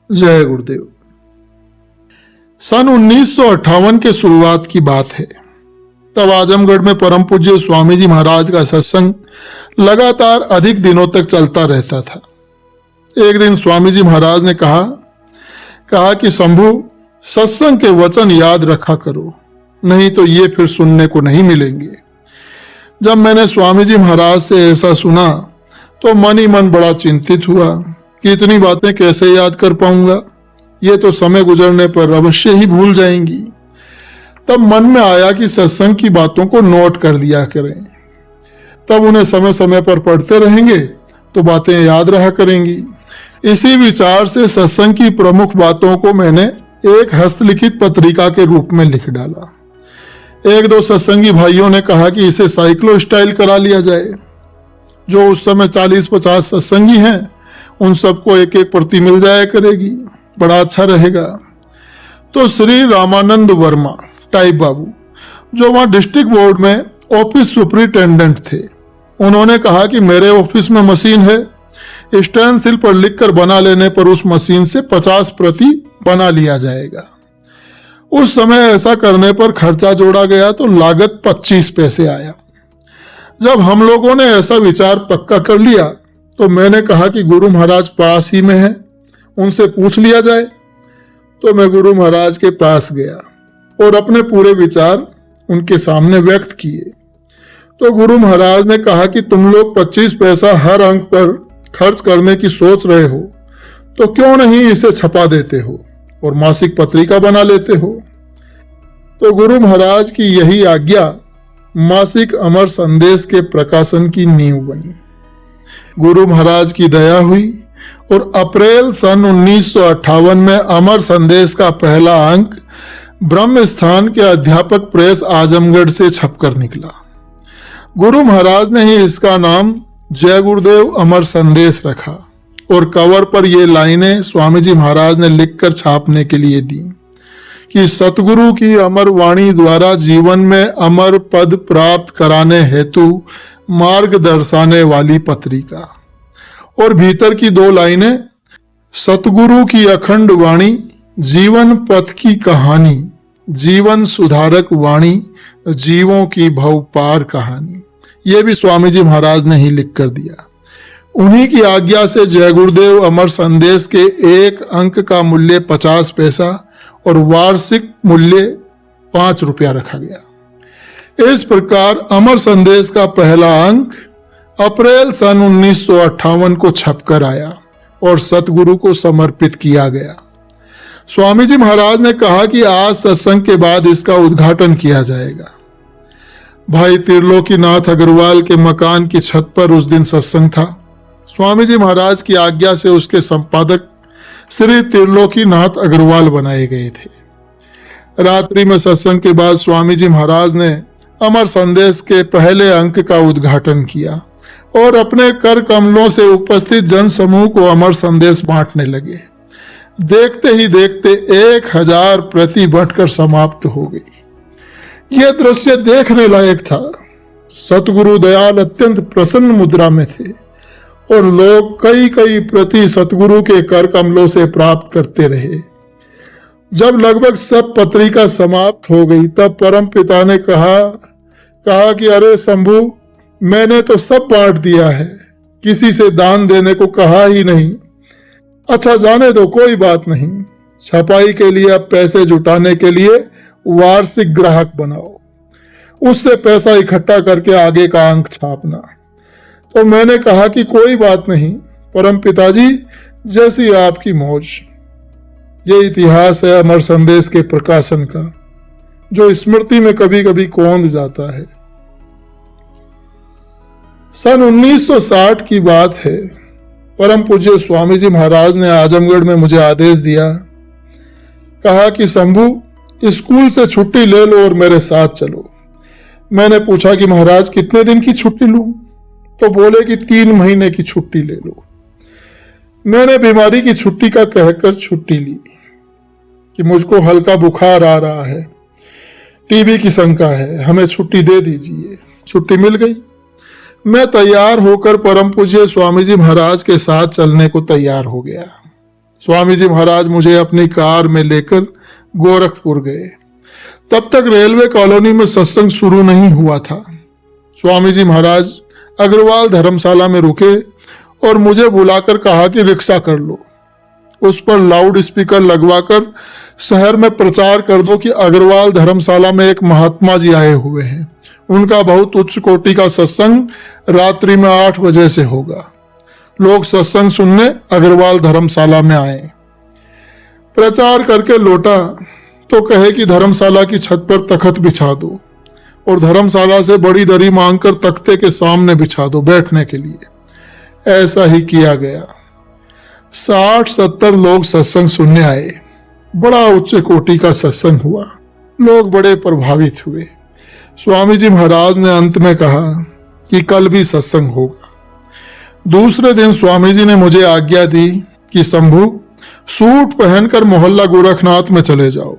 जय गुरुदेव। सन 1958 के शुरुआत की बात है। तब आजमगढ़ में परम पूज्य स्वामी जी महाराज का सत्संग लगातार अधिक दिनों तक चलता रहता था। एक दिन स्वामी जी महाराज ने कहा कि शंभू, सत्संग के वचन याद रखा करो, नहीं तो ये फिर सुनने को नहीं मिलेंगे। जब मैंने स्वामी जी महाराज से ऐसा सुना तो मन ही मन बड़ा चिंतित हुआ कि इतनी बातें कैसे याद कर पाऊंगा, ये तो समय गुजरने पर अवश्य ही भूल जाएंगी। तब मन में आया कि सत्संग की बातों को नोट कर लिया करें, तब उन्हें समय समय पर पढ़ते रहेंगे तो बातें याद रहा करेंगी। इसी विचार से सत्संग की प्रमुख बातों को मैंने एक हस्तलिखित पत्रिका के रूप में लिख डाला। एक दो सत्संगी भाइयों ने कहा कि इसे साइक्लो स्टाइल करा लिया जाए। जो उस समय 40-50 सत्संगी हैं उन सबको एक एक प्रति मिल जाया करेगी, बड़ा अच्छा रहेगा। तो श्री रामानंद वर्मा टाइप बाबू, जो वहाँ डिस्ट्रिक्ट बोर्ड में ऑफिस सुपरिटेंडेंट थे, उन्होंने कहा कि मेरे ऑफिस में मशीन है, स्टेंसिल पर लिखकर बना लेने पर उस मशीन से 50 प्रति बना लिया जाएगा। उस समय ऐसा करने पर खर्चा जोड़ा गया तो लागत 25 पैसे आया। जब हम लोगों ने ऐसा विचार पक्का कर लिया तो मैंने कहा कि गुरु महाराज पास ही में है, उनसे पूछ लिया जाए। तो मैं गुरु महाराज के पास गया और अपने पूरे विचार उनके सामने व्यक्त किए। तो गुरु महाराज ने कहा कि तुम लोग 25 पैसा हर अंक पर खर्च करने की सोच रहे हो तो क्यों नहीं इसे छपा देते हो और मासिक पत्रिका बना लेते हो। तो गुरु महाराज की यही आज्ञा मासिक अमर संदेश के प्रकाशन की नींव बनी। गुरु महाराज की दया हुई और अप्रैल सन 1958 में अमर संदेश का पहला अंक ब्रह्म स्थान के अध्यापक प्रेस आजमगढ़ से छपकर निकला। गुरु महाराज ने ही इसका नाम जय गुरुदेव अमर संदेश रखा और कवर पर ये लाइनें स्वामी जी महाराज ने लिखकर छापने के लिए दी कि सतगुरु की अमर वाणी द्वारा जीवन में अमर पद प्राप्त कराने हेतु मार्ग दर्शाने वाली पत्रिका। और भीतर की 2 लाइनें, सतगुरु की अखंड वाणी जीवन पथ की कहानी, जीवन सुधारक वाणी जीवों की भव पार कहानी। ये भी स्वामी जी महाराज ने ही लिख कर दिया। उन्हीं की आज्ञा से जय गुरुदेव अमर संदेश के एक अंक का मूल्य 50 पैसा और वार्षिक मूल्य 5 रुपया रखा गया। इस प्रकार अमर संदेश का पहला अंक अप्रैल सन 1958 को छपकर आया और सतगुरु को समर्पित किया गया। स्वामी जी महाराज ने कहा कि आज सत्संग के बाद इसका उद्घाटन किया जाएगा। भाई त्रिलोकीनाथ अग्रवाल के मकान की छत पर उस दिन सत्संग था। स्वामी जी महाराज की आज्ञा से उसके संपादक श्री त्रिलोकीनाथ अग्रवाल बनाए गए थे। रात्रि में सत्संग के बाद स्वामी जी महाराज ने अमर संदेश के पहले अंक का उद्घाटन किया और अपने कर कमलों से उपस्थित जन समूह को अमर संदेश बांटने लगे। देखते ही देखते 1000 प्रति बंटकर समाप्त हो गई। यह दृश्य देखने लायक था। सतगुरु दयाल अत्यंत प्रसन्न मुद्रा में थे और लोग कई प्रति सतगुरु के कर कमलों से प्राप्त करते रहे। जब लगभग सब पत्रिका समाप्त हो गई तब परम पिता ने कहा कि अरे शंभू, मैंने तो सब बांट दिया है, किसी से दान देने को कहा ही नहीं। अच्छा जाने दो, कोई बात नहीं। छपाई के लिए अब पैसे जुटाने के लिए वार्षिक ग्राहक बनाओ, उससे पैसा इकट्ठा करके आगे का अंक छापना। तो मैंने कहा कि कोई बात नहीं परम पिताजी, जैसी आपकी मौज। ये इतिहास है अमर संदेश के प्रकाशन का, जो स्मृति में कभी कभी कौंध जाता है। सन 1960 की बात है। परम पूज्य स्वामी जी महाराज ने आजमगढ़ में मुझे आदेश दिया, कहा कि शंभू, स्कूल से छुट्टी ले लो और मेरे साथ चलो। मैंने पूछा कि महाराज कितने दिन की छुट्टी लूं? तो बोले कि 3 महीने की छुट्टी ले लो। मैंने बीमारी की छुट्टी का कहकर छुट्टी ली कि मुझको हल्का बुखार आ रहा है, टीबी की शंका है, हमें छुट्टी दे दीजिए। छुट्टी मिल गई। मैं तैयार होकर परम पूज्य स्वामी जी महाराज के साथ चलने को तैयार हो गया। स्वामी जी महाराज मुझे अपनी कार में लेकर गोरखपुर गए। तब तक रेलवे कॉलोनी में सत्संग शुरू नहीं हुआ था। स्वामी जी महाराज अग्रवाल धर्मशाला में रुके और मुझे बुलाकर कहा कि रिक्शा कर लो, उस पर लाउड स्पीकर लगवाकर शहर में प्रचार कर दो कि अग्रवाल धर्मशाला में एक महात्मा जी आए हुए हैं, उनका बहुत उच्च कोटि का सत्संग रात्रि में 8 बजे से होगा। लोग सत्संग सुनने अग्रवाल धर्मशाला में आए। प्रचार करके लौटा तो कहे कि धर्मशाला की छत पर तख्त बिछा दो और धर्मशाला से बड़ी दरी मांगकर तख्ते के सामने बिछा दो बैठने के लिए। ऐसा ही किया गया। 60-70 लोग सत्संग सुनने आए। बड़ा उच्च कोटि का सत्संग हुआ। लोग बड़े प्रभावित हुए। स्वामी जी महाराज ने अंत में कहा कि कल भी सत्संग होगा। दूसरे दिन स्वामी जी ने मुझे आज्ञा दी कि शंभू, सूट पहनकर मोहल्ला गोरखनाथ में चले जाओ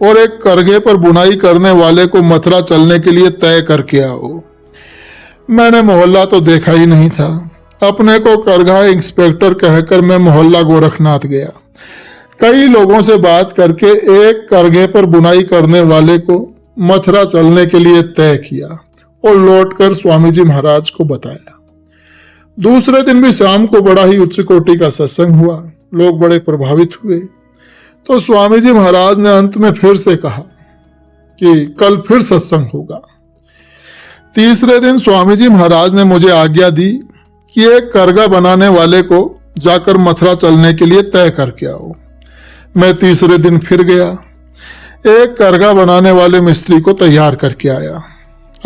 और एक करघे पर बुनाई करने वाले को मथुरा चलने के लिए तय करके आओ। मैंने मोहल्ला तो देखा ही नहीं था। अपने को करघा इंस्पेक्टर कहकर मैं मोहल्ला गोरखनाथ गया। कई लोगों से बात करके एक करघे पर बुनाई करने वाले को मथुरा चलने के लिए तय किया और लौटकर स्वामी जी महाराज को बताया। दूसरे दिन भी शाम को बड़ा ही उच्च कोटि का सत्संग हुआ। लोग बड़े प्रभावित हुए। तो स्वामी जी महाराज ने अंत में फिर से कहा कि कल फिर सत्संग होगा। तीसरे दिन स्वामी जी महाराज ने मुझे आज्ञा दी कि एक करघा बनाने वाले को जाकर मथुरा चलने के लिए तय करके आओ। मैं तीसरे दिन फिर गया। एक करघा बनाने वाले मिस्त्री को तैयार करके आया।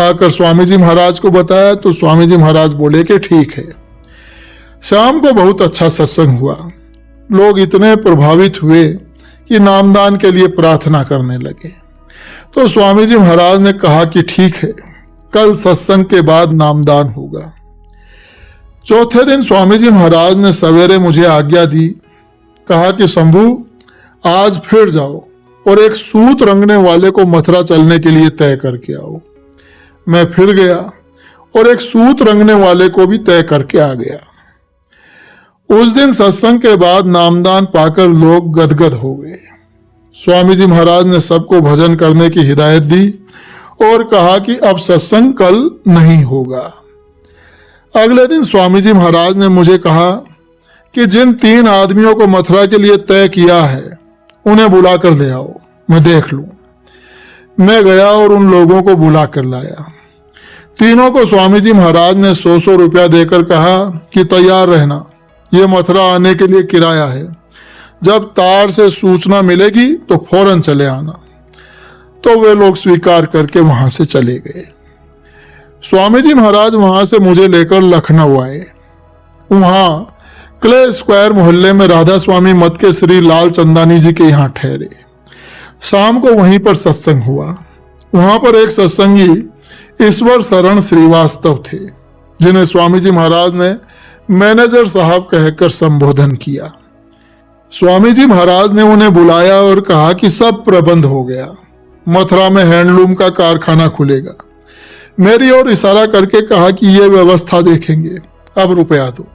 आकर स्वामी जी महाराज को बताया तो स्वामी जी महाराज बोले कि ठीक है। शाम को बहुत अच्छा सत्संग हुआ। लोग इतने प्रभावित हुए कि नामदान के लिए प्रार्थना करने लगे। तो स्वामी जी महाराज ने कहा कि ठीक है, कल सत्संग के बाद नामदान होगा। चौथे दिन स्वामी जी महाराज ने सवेरे मुझे आज्ञा दी। कहा कि शंभू, आज फिर जाओ और एक सूत रंगने वाले को मथुरा चलने के लिए तय करके आओ। मैं फिर गया और एक सूत रंगने वाले को भी तय करके आ गया। उस दिन सत्संग के बाद नामदान पाकर लोग गदगद हो गए। स्वामी जी महाराज ने सबको भजन करने की हिदायत दी और कहा कि अब सत्संग कल नहीं होगा। अगले दिन स्वामी जी महाराज ने मुझे कहा कि जिन 3 आदमियों को मथुरा के लिए तय किया है उन्हें बुला कर ले आओ, मैं देख लूं। मैं गया और उन लोगों को बुला कर लाया। तीनों को स्वामी जी महाराज ने 100-100 रुपया देकर कहा कि तैयार रहना, ये मथुरा आने के लिए किराया है। जब तार से सूचना मिलेगी तो फौरन चले आना। तो वे लोग स्वीकार करके वहां से चले गए। स्वामी जी महाराज वहां से मुझे लेकर लखनऊ आए। वहां क्ले स्क्वायर मोहल्ले में राधा स्वामी मत के श्री लाल चंदानी जी के यहाँ ठहरे। शाम को वहीं पर सत्संग हुआ। वहां पर एक सत्संगी ईश्वर शरण श्रीवास्तव थे, जिन्हें स्वामी जी महाराज ने मैनेजर साहब कहकर संबोधन किया। स्वामी जी महाराज ने उन्हें बुलाया और कहा कि सब प्रबंध हो गया, मथुरा में हैंडलूम का कारखाना खुलेगा। मेरी ओर इशारा करके कहा कि ये व्यवस्था देखेंगे, अब रुपया दो।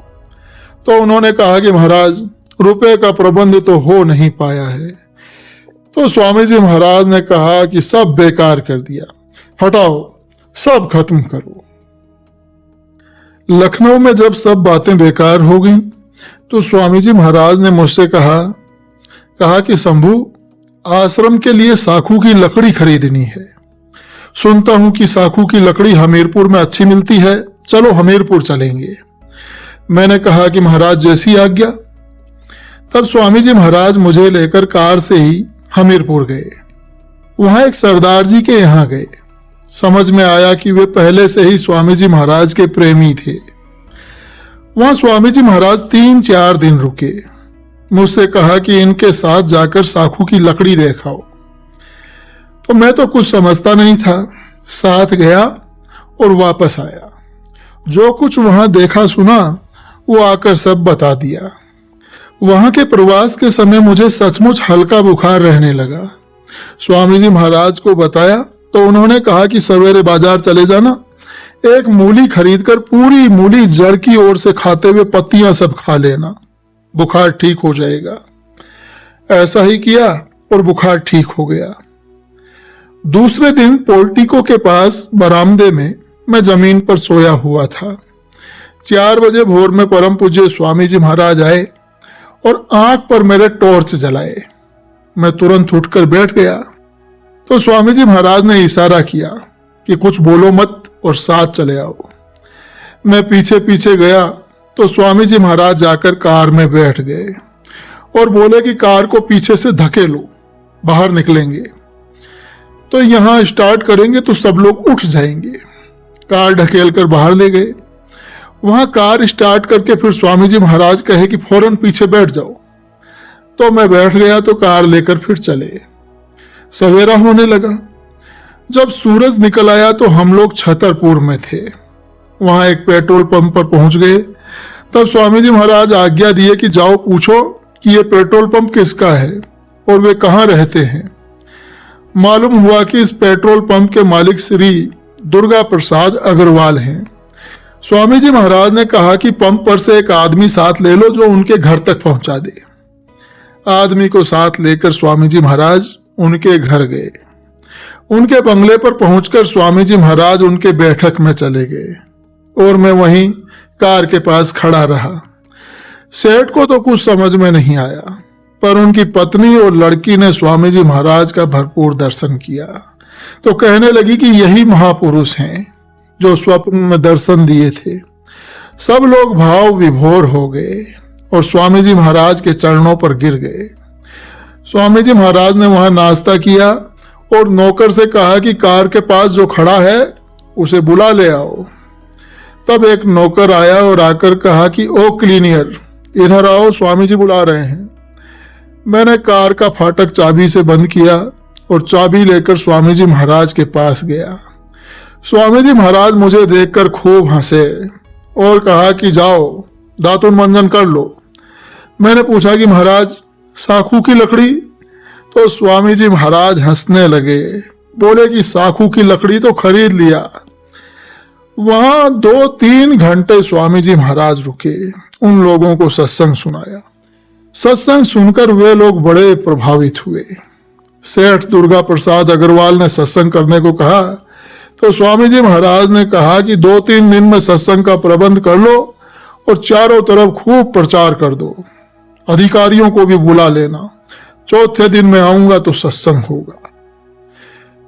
तो उन्होंने कहा कि महाराज, रुपए का प्रबंध तो हो नहीं पाया है। तो स्वामी जी महाराज ने कहा कि सब बेकार कर दिया, हटाओ, सब खत्म करो। लखनऊ में जब सब बातें बेकार हो गईं, तो स्वामी जी महाराज ने मुझसे कहा कि शंभू, आश्रम के लिए साखू की लकड़ी खरीदनी है। सुनता हूं कि साखू की लकड़ी हमीरपुर में अच्छी मिलती है, चलो हमीरपुर चलेंगे। मैंने कहा कि महाराज जैसी आज्ञा। तब स्वामी जी महाराज मुझे लेकर कार से ही हमीरपुर गए। वहां एक सरदार जी के यहाँ गए। समझ में आया कि वे पहले से ही स्वामी जी महाराज के प्रेमी थे। वहां स्वामी जी महाराज 3-4 दिन रुके। मुझसे कहा कि इनके साथ जाकर साखू की लकड़ी देखाओ। तो मैं तो कुछ समझता नहीं था, साथ गया और वापस आया। जो कुछ वहां देखा सुना वो आकर सब बता दिया। वहां के प्रवास के समय मुझे सचमुच हल्का बुखार रहने लगा। स्वामी जी महाराज को बताया तो उन्होंने कहा कि सवेरे बाजार चले जाना, एक मूली खरीदकर पूरी मूली जड़ की ओर से खाते हुए पत्तियां सब खा लेना, बुखार ठीक हो जाएगा। ऐसा ही किया और बुखार ठीक हो गया। दूसरे दिन पोर्टिको के पास बरामदे में मैं जमीन पर सोया हुआ था। 4 बजे भोर में परम पूज्य स्वामी जी महाराज आए और आंख पर मेरे टॉर्च जलाए। मैं तुरंत उठकर बैठ गया तो स्वामी जी महाराज ने इशारा किया कि कुछ बोलो मत और साथ चले आओ। मैं पीछे पीछे गया तो स्वामी जी महाराज जाकर कार में बैठ गए और बोले कि कार को पीछे से धकेलो, बाहर निकलेंगे तो यहां स्टार्ट करेंगे तो सब लोग उठ जाएंगे। कार ढकेल कर बाहर ले गए। वहां कार स्टार्ट करके फिर स्वामी जी महाराज कहे कि फौरन पीछे बैठ जाओ, तो मैं बैठ गया तो कार लेकर फिर चले। सवेरा होने लगा। जब सूरज निकल आया तो हम लोग छतरपुर में थे। वहां एक पेट्रोल पंप पर पहुंच गए। तब स्वामी जी महाराज आज्ञा दिए कि जाओ पूछो कि ये पेट्रोल पंप किसका है और वे कहाँ रहते हैं। मालूम हुआ कि इस पेट्रोल पंप के मालिक श्री दुर्गा प्रसाद अग्रवाल हैं। स्वामी जी महाराज ने कहा कि पंप पर से एक आदमी साथ ले लो जो उनके घर तक पहुंचा दे। आदमी को साथ लेकर स्वामी जी महाराज उनके घर गए। उनके बंगले पर पहुंचकर स्वामी जी महाराज उनके बैठक में चले गए और मैं वहीं कार के पास खड़ा रहा। सेठ को तो कुछ समझ में नहीं आया, पर उनकी पत्नी और लड़की ने स्वामी जी महाराज का भरपूर दर्शन किया तो कहने लगी कि यही महापुरुष हैं जो स्वप्न में दर्शन दिए थे। सब लोग भाव विभोर हो गए और स्वामी जी महाराज के चरणों पर गिर गए। स्वामी जी महाराज ने वहां नाश्ता किया और नौकर से कहा कि कार के पास जो खड़ा है उसे बुला ले आओ। तब एक नौकर आया और आकर कहा कि ओ क्लीनियर, इधर आओ, स्वामी जी बुला रहे हैं। मैंने कार का फाटक चाबी से बंद किया और चाबी लेकर स्वामी जी महाराज के पास गया। स्वामी जी महाराज मुझे देखकर खूब हंसे और कहा कि जाओ दातुन मंजन कर लो। मैंने पूछा कि महाराज साखू की लकड़ी? तो स्वामी जी महाराज हंसने लगे, बोले कि साखू की लकड़ी तो खरीद लिया। वहां 2-3 घंटे स्वामी जी महाराज रुके, उन लोगों को सत्संग सुनाया। सत्संग सुनकर वे लोग बड़े प्रभावित हुए। सेठ दुर्गा प्रसाद अग्रवाल ने सत्संग करने को कहा तो स्वामी जी महाराज ने कहा कि 2-3 दिन में सत्संग का प्रबंध कर लो और चारों तरफ खूब प्रचार कर दो। अधिकारियों को भी बुला लेना, चौथे दिन में आऊंगा तो सत्संग होगा।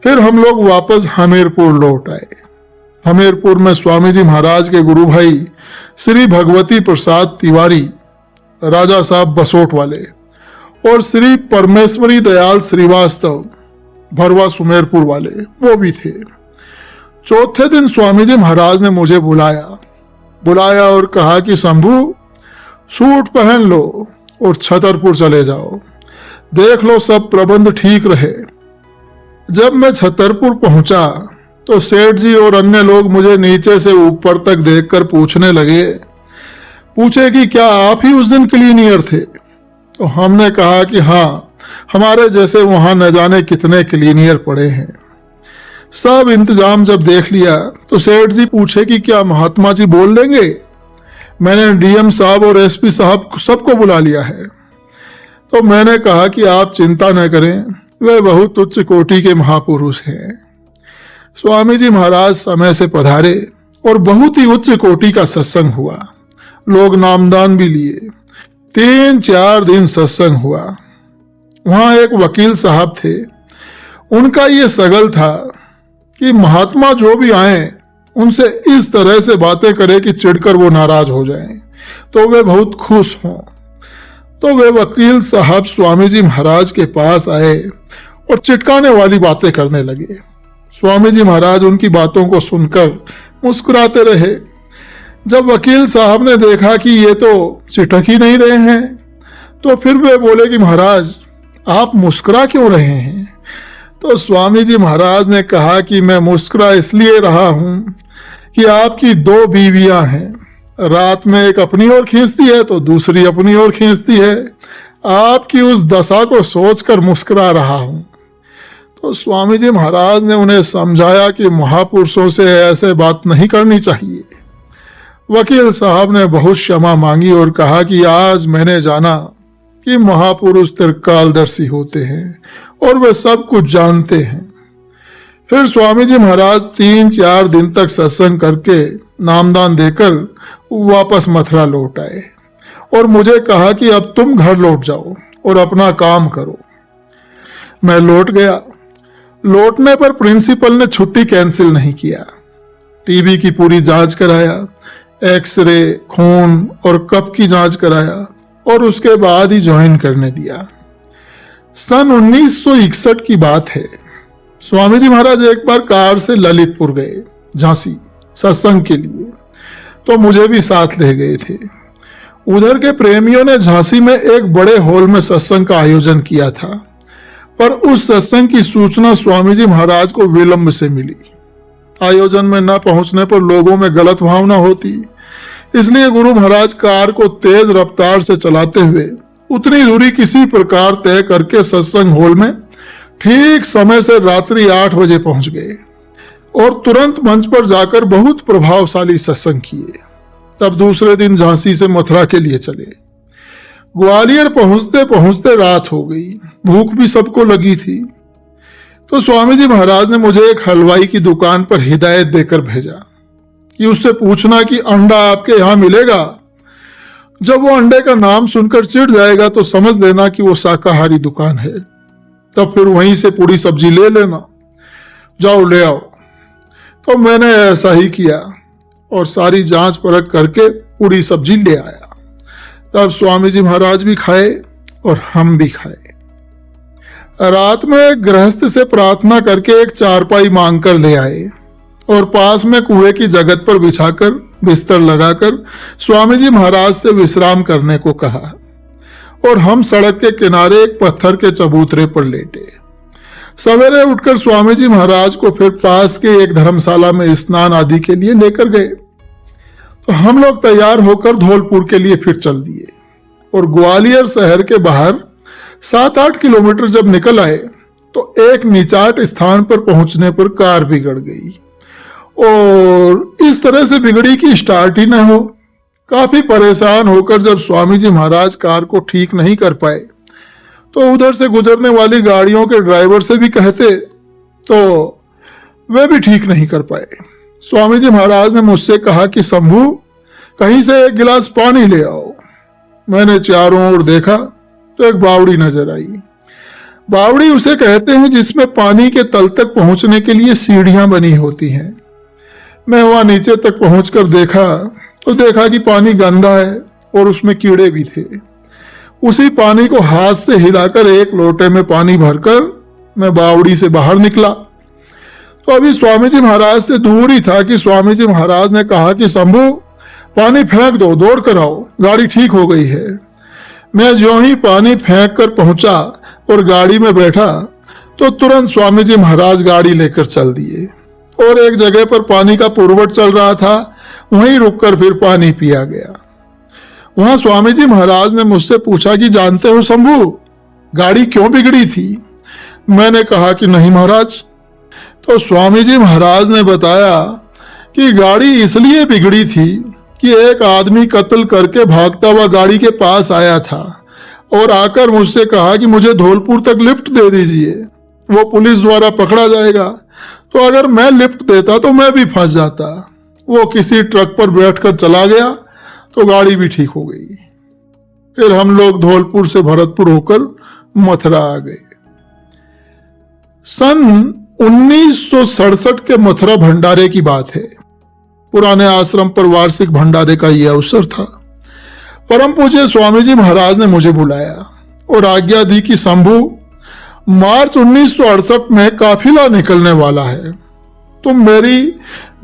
फिर हम लोग वापस हमीरपुर लौट आए। हमीरपुर में स्वामी जी महाराज के गुरु भाई श्री भगवती प्रसाद तिवारी, राजा साहब बसोट वाले, और श्री परमेश्वरी दयाल श्रीवास्तव भरवा सुमेरपुर वाले, वो भी थे। चौथे दिन स्वामी जी महाराज ने मुझे बुलाया और कहा कि शंभू, सूट पहन लो और छतरपुर चले जाओ, देख लो सब प्रबंध ठीक रहे। जब मैं छतरपुर पहुंचा तो सेठ जी और अन्य लोग मुझे नीचे से ऊपर तक देखकर पूछने लगे, पूछे कि क्या आप ही उस दिन क्लीनियर थे? तो हमने कहा कि हाँ, हमारे जैसे वहां न जाने कितने क्लीनियर पड़े हैं। सब इंतजाम जब देख लिया तो सेठ जी पूछे कि क्या महात्मा जी बोल देंगे? मैंने डीएम साहब और एसपी साहब सबको बुला लिया है। तो मैंने कहा कि आप चिंता न करें, वे बहुत उच्च कोटि के महापुरुष हैं। स्वामी जी महाराज समय से पधारे और बहुत ही उच्च कोटि का सत्संग हुआ। लोग नामदान भी लिए। 3-4 दिन सत्संग हुआ। वहां एक वकील साहब थे। उनका ये सगल था कि महात्मा जो भी आए उनसे इस तरह से बातें करे कि चिढ़कर वो नाराज हो जाएं, तो वे बहुत खुश हों। तो वे वकील साहब स्वामी जी महाराज के पास आए और चिटकाने वाली बातें करने लगे। स्वामी जी महाराज उनकी बातों को सुनकर मुस्कुराते रहे। जब वकील साहब ने देखा कि ये तो चिटक ही नहीं रहे हैं, तो फिर वे बोले कि महाराज आप मुस्कुरा क्यों रहे हैं? तो स्वामी जी महाराज ने कहा कि मैं मुस्कुरा इसलिए रहा हूं कि आपकी 2 बीवियां हैं। रात में एक अपनी ओर खींचती है तो दूसरी अपनी ओर खींचती है। आपकी उस दशा को सोचकर मुस्कुरा रहा हूं। तो स्वामी जी महाराज ने उन्हें समझाया कि महापुरुषों से ऐसे बात नहीं करनी चाहिए। वकील साहब ने बहुत क्षमा मांगी और कहा कि आज मैंने जाना कि महापुरुष त्रिकालदर्शी होते हैं और वे सब कुछ जानते हैं। फिर स्वामी जी महाराज 3-4 दिन तक सत्संग करके नामदान देकर वापस मथुरा लौट आए और मुझे कहा कि अब तुम घर लौट जाओ और अपना काम करो। मैं लौट गया। लौटने पर प्रिंसिपल ने छुट्टी कैंसिल नहीं किया। टीबी की पूरी जांच कराया, एक्सरे, खून और कफ की जांच कराया और उसके बाद ही ज्वाइन करने दिया। सन 1961 की बात है। स्वामी जी महाराज एक बार कार से ललितपुर गए, झांसी, सत्संग के लिए, तो मुझे भी साथ ले गए थे। उधर के प्रेमियों ने झांसी में एक बड़े हॉल में सत्संग का आयोजन किया था, पर उस सत्संग की सूचना स्वामी जी महाराज को विलंब से मिली। आयोजन में न पहुंचने पर लोगों में गलत भावना होती, इसलिए गुरु महाराज कार को तेज रफ्तार से चलाते हुए उतनी दूरी किसी प्रकार तय करके सत्संग हॉल में ठीक समय से रात्रि 8 बजे पहुंच गए और तुरंत मंच पर जाकर बहुत प्रभावशाली सत्संग किए। तब दूसरे दिन झांसी से मथुरा के लिए चले। ग्वालियर पहुंचते पहुंचते रात हो गई। भूख भी सबको लगी थी, तो स्वामी जी महाराज ने मुझे एक हलवाई की दुकान पर हिदायत देकर भेजा कि उससे पूछना कि अंडा आपके यहां मिलेगा। जब वो अंडे का नाम सुनकर चिढ़ जाएगा तो समझ लेना कि वो शाकाहारी दुकान है, तब फिर वहीं से पूरी सब्जी ले लेना। जाओ ले आओ। तो मैंने ऐसा ही किया और सारी जांच परख करके पूरी सब्जी ले आया। तब स्वामी जी महाराज भी खाए और हम भी खाए। रात में गृहस्थ से प्रार्थना करके एक चारपाई मांग कर ले आए और पास में कुएं की जगत पर बिछाकर बिस्तर लगाकर स्वामी जी महाराज से विश्राम करने को कहा और हम सड़क के किनारे एक पत्थर के चबूतरे पर लेटे। सवेरे उठकर स्वामी जी महाराज को फिर पास के एक धर्मशाला में स्नान आदि के लिए लेकर गए। तो हम लोग तैयार होकर धौलपुर के लिए फिर चल दिए और ग्वालियर शहर के बाहर 7-8 किलोमीटर जब निकल आए तो एक निचाट स्थान पर पहुंचने पर कार बिगड़ गई और इस तरह से बिगड़ी कि स्टार्ट ही न हो। काफी परेशान होकर जब स्वामी जी महाराज कार को ठीक नहीं कर पाए तो उधर से गुजरने वाली गाड़ियों के ड्राइवर से भी कहते तो वे भी ठीक नहीं कर पाए। स्वामी जी महाराज ने मुझसे कहा कि शंभू, कहीं से एक गिलास पानी ले आओ। मैंने चारों ओर देखा तो एक बावड़ी नजर आई। बावड़ी उसे कहते हैं जिसमें पानी के तल तक पहुंचने के लिए सीढ़ियां बनी होती हैं। मैं वहां नीचे तक पहुंचकर देखा तो देखा कि पानी गंदा है और उसमें कीड़े भी थे। उसी पानी को हाथ से हिलाकर एक लोटे में पानी भरकर मैं बावड़ी से बाहर निकला तो अभी स्वामी जी महाराज से दूर ही था कि स्वामी जी महाराज ने कहा कि शंभू, पानी फेंक दो, दौड़ कर आओ, गाड़ी ठीक हो गई है। मैं ज्यों ही पानी फेंक कर पहुंचा और गाड़ी में बैठा तो तुरंत स्वामी जी महाराज गाड़ी लेकर चल दिए और एक जगह पर पानी का पुरवठ चल रहा था, वहीं रुककर फिर पानी पिया गया। वहां स्वामी जी महाराज ने मुझसे पूछा कि जानते हो शंभू, गाड़ी क्यों बिगड़ी थी? मैंने कहा कि नहीं महाराज। तो स्वामी जी महाराज ने बताया कि गाड़ी इसलिए बिगड़ी थी कि एक आदमी कत्ल करके भागता हुआ गाड़ी के पास आया था और आकर मुझसे कहा कि मुझे धौलपुर तक लिफ्ट दे दीजिए, वो पुलिस द्वारा पकड़ा जाएगा। तो अगर मैं लिफ्ट देता तो मैं भी फंस जाता। वो किसी ट्रक पर बैठकर चला गया तो गाड़ी भी ठीक हो गई। फिर हम लोग धौलपुर से भरतपुर होकर मथुरा आ गए। सन 1967 के मथुरा भंडारे की बात है। पुराने आश्रम पर वार्षिक भंडारे का यह अवसर था। परम पूज्य स्वामी जी महाराज ने मुझे बुलाया और आज्ञा दी कि शंभू, मार्च 1968 में काफिला निकलने वाला है। तुम मेरी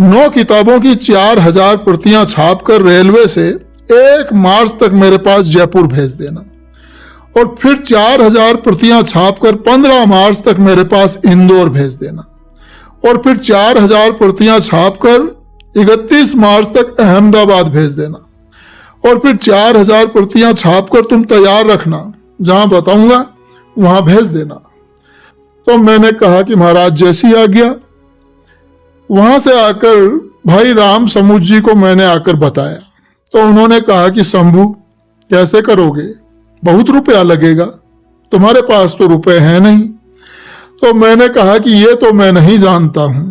9 किताबों की 4000 प्रतियां छापकर रेलवे से 1 मार्च तक मेरे पास जयपुर भेज देना और फिर 4000 प्रतियां छापकर 15 मार्च तक मेरे पास इंदौर भेज देना और फिर 4000 प्रतियां छापकर 31 मार्च तक अहमदाबाद भेज देना और फिर 4000 प्रतियां छापकर तुम तैयार रखना, जहां बताऊंगा वहां भेज देना। तो मैंने कहा कि महाराज जैसी आज्ञा। वहां से आकर भाई राम समुद्र जी को मैंने आकर बताया तो उन्होंने कहा कि शंभू कैसे करोगे? बहुत रुपया लगेगा, तुम्हारे पास तो रुपए हैं नहीं। तो मैंने कहा कि ये तो मैं नहीं जानता हूं,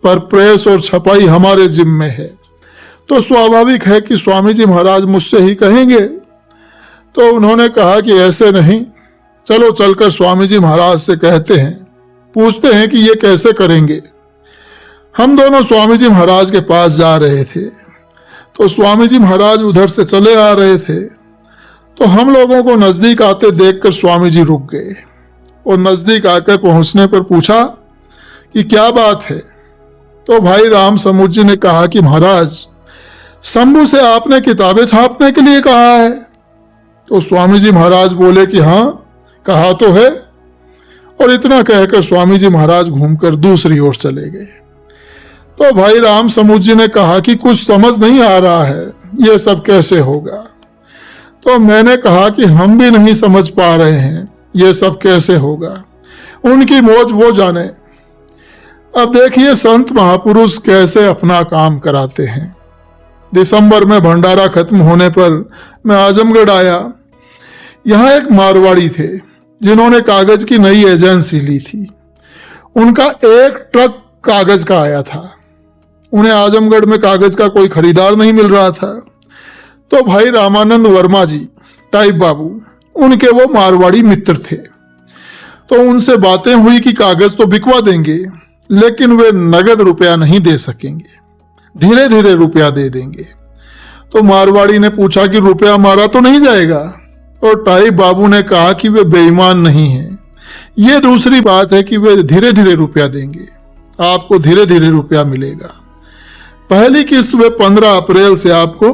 पर प्रेस और छपाई हमारे जिम्मे है, तो स्वाभाविक है कि स्वामी जी महाराज मुझसे ही कहेंगे। तो उन्होंने कहा कि ऐसे नहीं, चलो चलकर स्वामी जी महाराज से कहते हैं, पूछते हैं कि ये कैसे करेंगे। हम दोनों स्वामी जी महाराज के पास जा रहे थे, तो स्वामी जी महाराज उधर से चले आ रहे थे, तो हम लोगों को नजदीक आते देखकर स्वामी जी रुक गए और नजदीक आकर पहुंचने पर पूछा कि क्या बात है। तो भाई राम समुद्र जी ने कहा कि महाराज, शंभू से आपने किताबें छापने के लिए कहा है। तो स्वामी जी महाराज बोले कि हाँ, कहा तो है। और इतना कहकर स्वामी जी महाराज घूमकर दूसरी ओर चले गए। तो भाई राम समुद्र जी ने कहा कि कुछ समझ नहीं आ रहा है, ये सब कैसे होगा। तो मैंने कहा कि हम भी नहीं समझ पा रहे हैं, ये सब कैसे होगा, उनकी मौज वो जाने। अब देखिए संत महापुरुष कैसे अपना काम कराते हैं। दिसंबर में भंडारा खत्म होने पर मैं आजमगढ़ आया। यहाँ एक मारवाड़ी थे जिन्होंने कागज की नई एजेंसी ली थी। उनका एक ट्रक कागज का आया था। उन्हें आजमगढ़ में कागज का कोई खरीदार नहीं मिल रहा था। तो भाई रामानंद वर्मा जी, टाइप बाबू, उनके वो मारवाड़ी मित्र थे। तो उनसे बातें हुई कि कागज तो बिकवा देंगे, लेकिन वे नगद रुपया नहीं दे सकेंगे, धीरे धीरे रुपया दे देंगे। तो मारवाड़ी ने पूछा कि रुपया मारा तो नहीं जाएगा। और टाइप बाबू ने कहा कि वे बेईमान नहीं हैं, ये दूसरी बात है कि वे धीरे धीरे रुपया देंगे, आपको धीरे धीरे रुपया मिलेगा। पहली किस्त वे 15 अप्रैल से आपको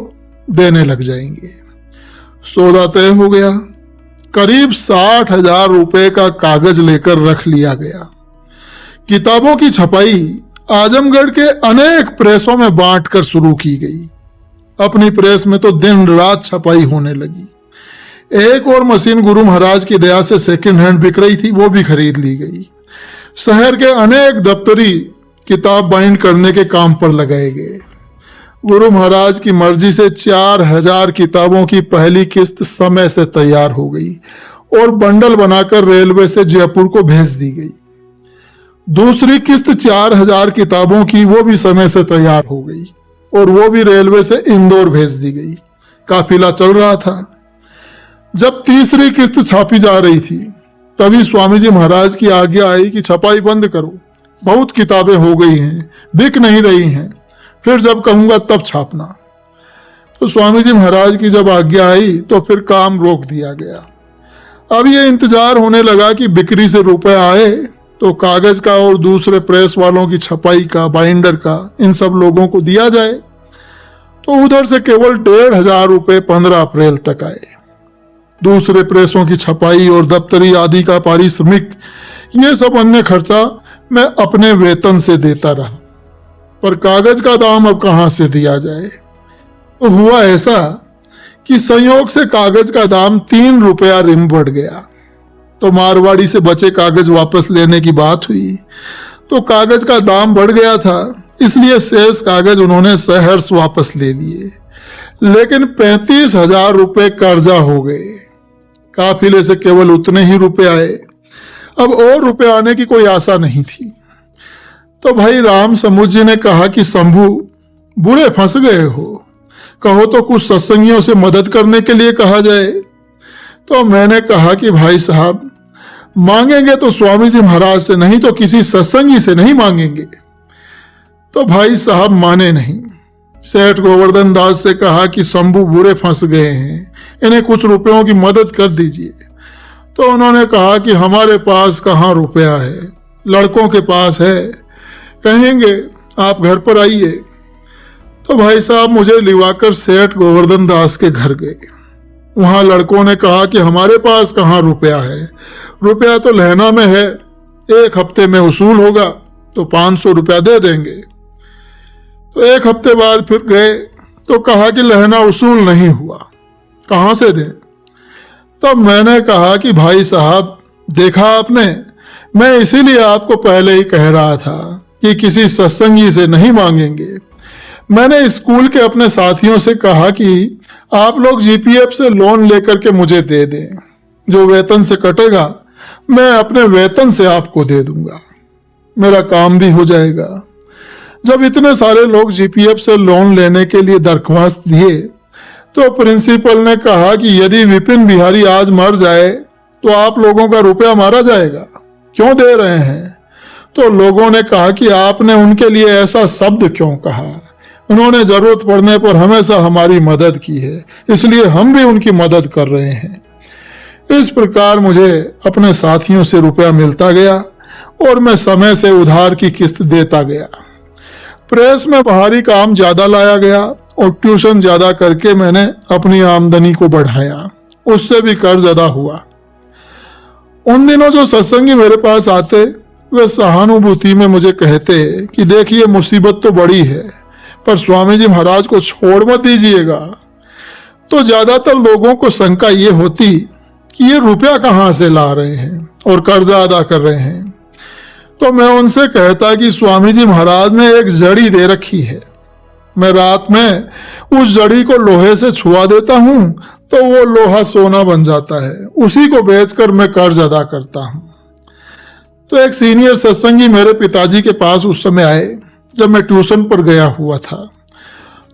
देने लग जाएंगे। सौदा तय हो गया। करीब 60,000 रुपए का कागज लेकर रख लिया गया। किताबों की छपाई आजमगढ़ के अनेक प्रेसों में बांटकर शुरू की गई। अपनी प्रेस में तो दिन रात छपाई होने लगी। एक और मशीन गुरु महाराज की दया से सेकंड हैंड बिक रही थी, वो भी खरीद ली गई। शहर के अनेक दफ्तरी किताब बाइंड करने के काम पर लगाए गए। गुरु महाराज की मर्जी से 4,000 किताबों की पहली किस्त समय से तैयार हो गई और बंडल बनाकर रेलवे से जयपुर को भेज दी गई। दूसरी किस्त 4,000 किताबों की, वो भी समय से तैयार हो गई और वो भी रेलवे से इंदौर भेज दी गई। काफिला चल रहा था। जब तीसरी किस्त छापी जा रही थी, तभी स्वामी जी महाराज की आज्ञा आई कि छपाई बंद करो, बहुत किताबें हो गई हैं, बिक नहीं रही हैं, फिर जब कहूंगा तब छापना। तो स्वामी जी महाराज की जब आज्ञा आई तो फिर काम रोक दिया गया। अब ये इंतजार होने लगा कि बिक्री से रुपए आए तो कागज का और दूसरे प्रेस वालों की छपाई का, बाइंडर का, इन सब लोगों को दिया जाए। तो उधर से केवल 1,500 रुपए 15 अप्रैल तक आए। दूसरे प्रेसों की छपाई और दफ्तरी आदि का पारिश्रमिक, ये सब अन्य खर्चा मैं अपने वेतन से देता रहा, पर कागज का दाम अब कहां से दिया जाए। तो हुआ ऐसा कि संयोग से कागज का दाम 3 रुपया रिम बढ़ गया। तो मारवाड़ी से बचे कागज वापस लेने की बात हुई, तो कागज का दाम बढ़ गया था, इसलिए शेष कागज उन्होंने सहर्ष वापस ले लिए। लेकिन 35,000 रुपए कर्जा हो गए। काफिले से केवल उतने ही रुपए आए, अब और रुपए आने की कोई आशा नहीं थी। तो भाई राम समुद्र जी ने कहा कि शंभू, बुरे फंस गए हो, कहो तो कुछ सत्संगियों से मदद करने के लिए कहा जाए। तो मैंने कहा कि भाई साहब, मांगेंगे तो स्वामी जी महाराज से, नहीं तो किसी सत्संगी से नहीं मांगेंगे। तो भाई साहब माने नहीं। सेठ गोवर्धन दास से कहा कि शंभू बुरे फंस गए हैं, इन्हें कुछ रुपयों की मदद कर दीजिए। तो उन्होंने कहा कि हमारे पास कहाँ रुपया है, लड़कों के पास है, कहेंगे आप घर पर आइए। तो भाई साहब मुझे लिवाकर सेठ गोवर्धन दास के घर गए। वहां लड़कों ने कहा कि हमारे पास कहाँ रुपया है, रुपया तो लहना में है, 1 हफ्ते में वसूल होगा तो 500 रुपया दे देंगे। तो 1 हफ्ते बाद फिर गए तो कहा कि लहना वसूल नहीं हुआ, कहाँ से दें। तब मैंने कहा कि भाई साहब, देखा आपने, मैं इसीलिए आपको पहले ही कह रहा था कि किसी सत्संगी से नहीं मांगेंगे। मैंने स्कूल के अपने साथियों से कहा कि आप लोग जीपीएफ से लोन लेकर के मुझे दे दें, जो वेतन से कटेगा मैं अपने वेतन से आपको दे दूंगा, मेरा काम भी हो जाएगा। जब इतने सारे लोग जीपीएफ से लोन लेने के लिए दरख्वास्त दिए तो प्रिंसिपल ने कहा कि यदि विपिन बिहारी आज मर जाए तो आप लोगों का रुपया मारा जाएगा, क्यों दे रहे हैं? तो लोगों ने कहा कि आपने उनके लिए ऐसा शब्द क्यों कहा, उन्होंने जरूरत पड़ने पर हमेशा हमारी मदद की है, इसलिए हम भी उनकी मदद कर रहे हैं। इस प्रकार मुझे अपने साथियों से रुपया मिलता गया और मैं समय से उधार की किस्त देता गया। प्रेस में बाहरी काम ज्यादा लाया गया और ट्यूशन ज्यादा करके मैंने अपनी आमदनी को बढ़ाया, उससे भी कर्ज अदा हुआ। उन दिनों जो सत्संगी मेरे पास आते वे सहानुभूति में मुझे कहते कि देखिए मुसीबत तो बड़ी है पर स्वामी जी महाराज को छोड़ मत दीजिएगा। तो ज्यादातर लोगों को शंका ये होती कि ये रुपया कहाँ से ला रहे हैं और कर्जा अदा कर रहे हैं। तो मैं उनसे कहता कि स्वामी जी महाराज ने एक जड़ी दे रखी है, मैं रात में उस जड़ी को लोहे से छुआ देता हूं तो वो लोहा सोना बन जाता है, उसी को बेचकर मैं कर्ज अदा करता हूं। तो एक सीनियर सत्संगी मेरे पिताजी के पास उस समय आए जब मैं ट्यूशन पर गया हुआ था।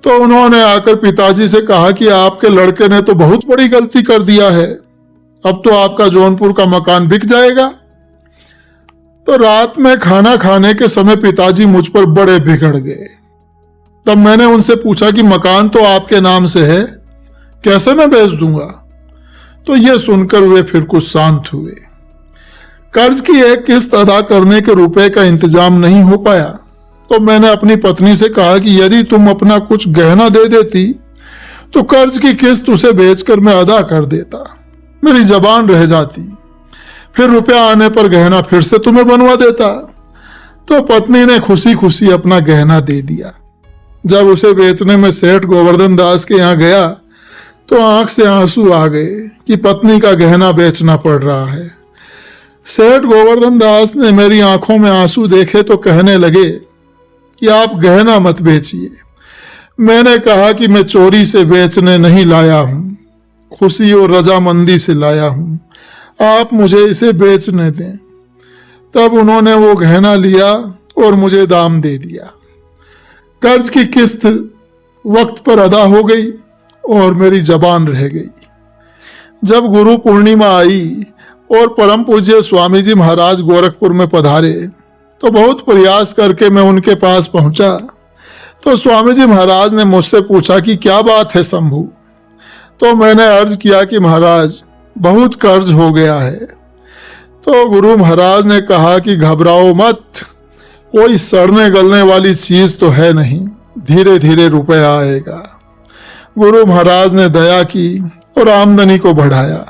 तो उन्होंने आकर पिताजी से कहा कि आपके लड़के ने तो बहुत बड़ी गलती कर दिया है, अब तो आपका जौनपुर का मकान बिक जाएगा। तो रात में खाना खाने के समय पिताजी मुझ पर बड़े बिगड़ गए। तब मैंने उनसे पूछा कि मकान तो आपके नाम से है, कैसे मैं बेच दूंगा? तो ये सुनकर वे फिर कुछ शांत हुए। कर्ज की एक किस्त अदा करने के रुपए का इंतजाम नहीं हो पाया तो मैंने अपनी पत्नी से कहा कि यदि तुम अपना कुछ गहना दे देती तो कर्ज की किस्त उसे बेचकर मैं अदा कर देता, मेरी जबान रह जाती, फिर रुपया आने पर गहना फिर से तुम्हें बनवा देता। तो पत्नी ने खुशी खुशी अपना गहना दे दिया। जब उसे बेचने में सेठ गोवर्धन दास के यहाँ गया तो आंख से आंसू आ गए कि पत्नी का गहना बेचना पड़ रहा है। सेठ गोवर्धन दास ने मेरी आंखों में आंसू देखे तो कहने लगे कि आप गहना मत बेचिए। मैंने कहा कि मैं चोरी से बेचने नहीं लाया हूं, खुशी और रजामंदी से लाया हूं, आप मुझे इसे बेचने दें। तब उन्होंने वो गहना लिया और मुझे दाम दे दिया। कर्ज की किस्त वक्त पर अदा हो गई और मेरी जबान रह गई। जब गुरु पूर्णिमा आई और परम पूज्य स्वामी जी महाराज गोरखपुर में पधारे तो बहुत प्रयास करके मैं उनके पास पहुंचा। तो स्वामी जी महाराज ने मुझसे पूछा कि क्या बात है शंभू? तो मैंने अर्ज किया कि महाराज बहुत कर्ज हो गया है। तो गुरु महाराज ने कहा कि घबराओ मत, कोई सड़ने गलने वाली चीज तो है नहीं, धीरे धीरे रुपया आएगा। गुरु महाराज ने दया की और आमदनी को बढ़ाया,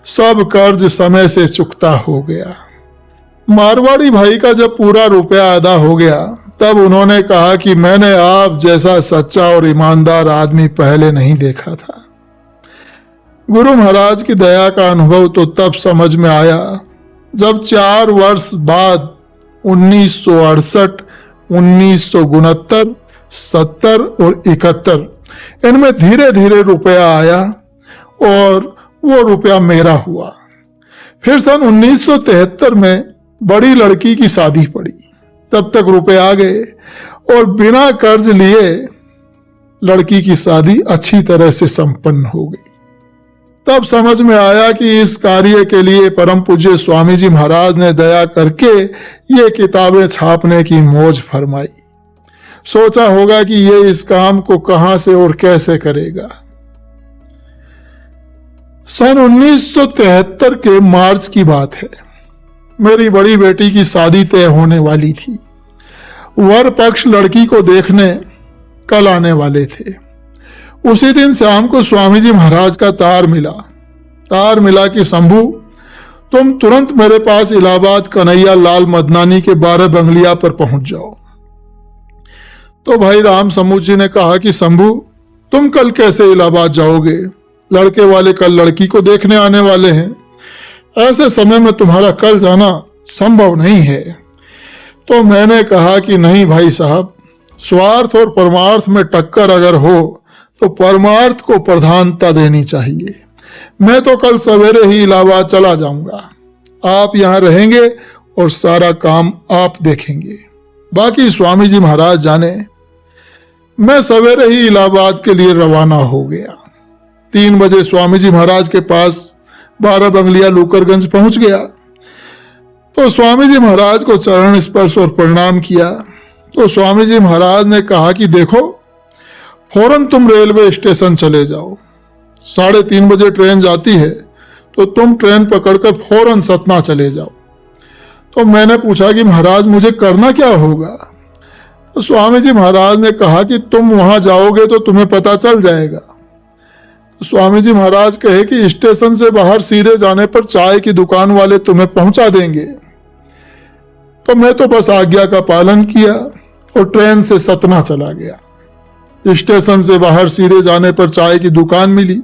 सब कर्ज समय से चुकता हो गया। मारवाड़ी भाई का जब पूरा रुपया अदा हो गया तब उन्होंने कहा कि मैंने आप जैसा सच्चा और ईमानदार आदमी पहले नहीं देखा था। गुरु महाराज की दया का अनुभव तो तब समझ में आया जब 4 वर्ष बाद 1968, 1969, 70 और 71 इनमें धीरे धीरे रुपया आया और वो रुपया मेरा हुआ। फिर सन 1973 में बड़ी लड़की की शादी पड़ी, तब तक रुपए आ गए और बिना कर्ज लिए लड़की की शादी अच्छी तरह से संपन्न हो गई। तब समझ में आया कि इस कार्य के लिए परम पूज्य स्वामी जी महाराज ने दया करके ये किताबें छापने की मौज फरमाई। सोचा होगा कि ये इस काम को कहां से और कैसे करेगा। सन 1973 के मार्च की बात है। मेरी बड़ी बेटी की शादी तय होने वाली थी। वर पक्ष लड़की को देखने कल आने वाले थे। उसी दिन शाम को स्वामी जी महाराज का तार मिला कि शंभू तुम तुरंत मेरे पास इलाहाबाद कन्हैया लाल मदनानी के 12 बंगलिया पर पहुंच जाओ। तो भाई राम समूह जी ने कहा कि शंभू तुम कल कैसे इलाहाबाद जाओगे, लड़के वाले कल लड़की को देखने आने वाले हैं, ऐसे समय में तुम्हारा कल जाना संभव नहीं है। तो मैंने कहा कि नहीं भाई साहब, स्वार्थ और परमार्थ में टक्कर अगर हो तो परमार्थ को प्रधानता देनी चाहिए। मैं तो कल सवेरे ही इलाहाबाद चला जाऊंगा। आप यहाँ रहेंगे और सारा काम आप देखेंगे, बाकी स्वामी जी महाराज जाने। मैं सवेरे ही इलाहाबाद के लिए रवाना हो गया। 3 बजे स्वामी जी महाराज के पास 12 बंगलिया लूकरगंज पहुंच गया तो स्वामी जी महाराज को चरण स्पर्श और प्रणाम किया। तो स्वामी जी महाराज ने कहा कि देखो, फौरन तुम रेलवे स्टेशन चले जाओ। 3:30 बजे ट्रेन जाती है तो तुम ट्रेन पकड़कर फौरन सतना चले जाओ। तो मैंने पूछा कि महाराज मुझे करना क्या होगा? तो स्वामी जी महाराज ने कहा कि तुम वहां जाओगे तो तुम्हें पता चल जाएगा। तो स्वामी जी महाराज कहे कि स्टेशन से बाहर सीधे जाने पर चाय की दुकान वाले तुम्हें पहुंचा देंगे। तो मैं तो बस आज्ञा का पालन किया और ट्रेन से सतना चला गया। स्टेशन से बाहर सीधे जाने पर चाय की दुकान मिली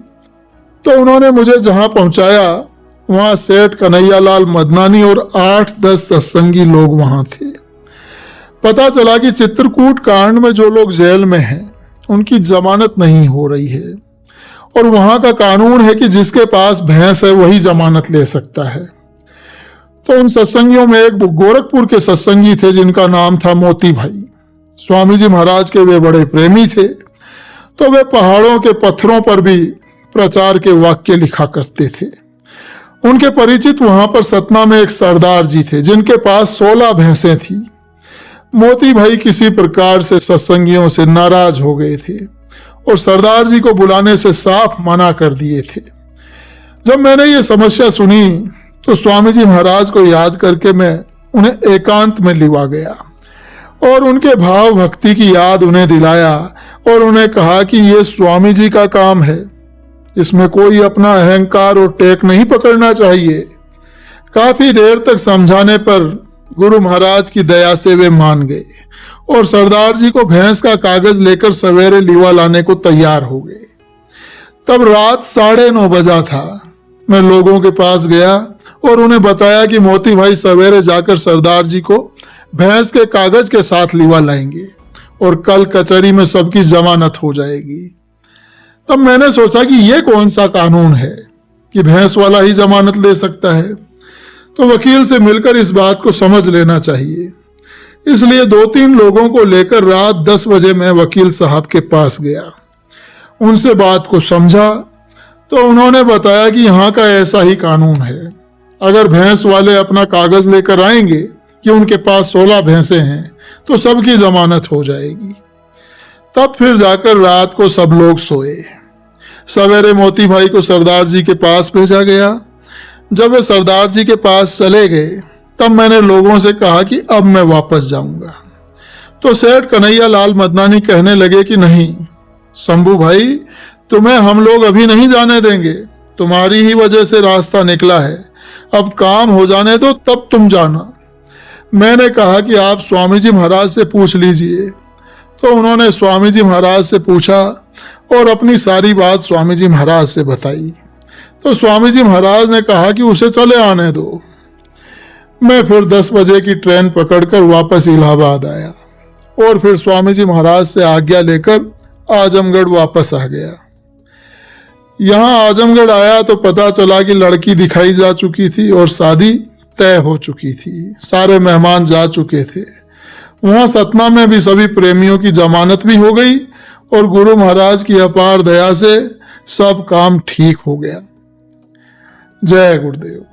तो उन्होंने मुझे जहां पहुंचाया वहां सेठ कन्हैयालाल मदनानी और 8-10 सत्संगी लोग वहां थे। पता चला कि चित्रकूट कांड में जो लोग जेल में हैं उनकी जमानत नहीं हो रही है और वहां का कानून है कि जिसके पास भैंस है वही जमानत ले सकता है। तो उन सत्संगियों में एक गोरखपुर के सत्संगी थे जिनका नाम था मोती भाई। स्वामी जी महाराज के वे बड़े प्रेमी थे तो वे पहाड़ों के पत्थरों पर भी प्रचार के वाक्य लिखा करते थे। उनके परिचित वहां पर सतना में एक सरदार जी थे जिनके पास 16 भैंसें थी। मोती भाई किसी प्रकार से सत्संगियों से नाराज हो गए थे और सरदार जी को बुलाने से साफ मना कर दिए थे। जब मैंने ये समस्या सुनी तो स्वामी जी महाराज को याद करके मैं उन्हें एकांत में लिवा गया और उनके भाव भक्ति की याद उन्हें दिलाया और उन्हें कहा कि ये स्वामी जी का काम है, इसमें कोई अपना अहंकार और टेक नहीं पकड़ना चाहिए। काफी देर तक समझाने पर गुरु महाराज की दया से वे मान गए और सरदार जी को भैंस का कागज लेकर सवेरे लीवा लाने को तैयार हो गए। तब रात 9:30 बजा था। मैं लोगों के पास गया और उन्हें बताया कि मोती भाई सवेरे जाकर सरदार जी को भैंस के कागज के साथ लीवा लाएंगे और कल कचहरी में सबकी जमानत हो जाएगी। तब मैंने सोचा कि यह कौन सा कानून है कि भैंस वाला ही जमानत ले सकता है, तो वकील से मिलकर इस बात को समझ लेना चाहिए। इसलिए 2-3 लोगों को लेकर रात 10 बजे मैं वकील साहब के पास गया। उनसे बात को समझा तो उन्होंने बताया कि यहाँ का ऐसा ही कानून है, अगर भैंस वाले अपना कागज लेकर आएंगे कि उनके पास 16 भैंसें हैं तो सबकी जमानत हो जाएगी। तब फिर जाकर रात को सब लोग सोए। सवेरे मोती भाई को सरदार जी के पास भेजा गया। जब वे सरदार जी के पास चले गए तब मैंने लोगों से कहा कि अब मैं वापस जाऊंगा। तो सेठ कन्हैयालाल मदनानी कहने लगे कि नहीं शंभू भाई, तुम्हें हम लोग अभी नहीं जाने देंगे, तुम्हारी ही वजह से रास्ता निकला है, अब काम हो जाने दो तब तुम जाना। मैंने कहा कि आप स्वामी जी महाराज से पूछ लीजिए। तो उन्होंने स्वामी जी महाराज से पूछा और अपनी सारी बात स्वामी जी महाराज से बताई। तो स्वामी जी महाराज ने कहा कि उसे चले आने दो। मैं फिर 10 बजे की ट्रेन पकड़कर वापस इलाहाबाद आया और फिर स्वामी जी महाराज से आज्ञा लेकर आजमगढ़ वापस आ गया। यहाँ आजमगढ़ आया तो पता चला कि लड़की दिखाई जा चुकी थी और शादी तय हो चुकी थी। सारे मेहमान जा चुके थे। वहाँ सतना में भी सभी प्रेमियों की जमानत भी हो गई और गुरु महाराज की अपार दया से सब काम ठीक हो गया। जय गुरुदेव।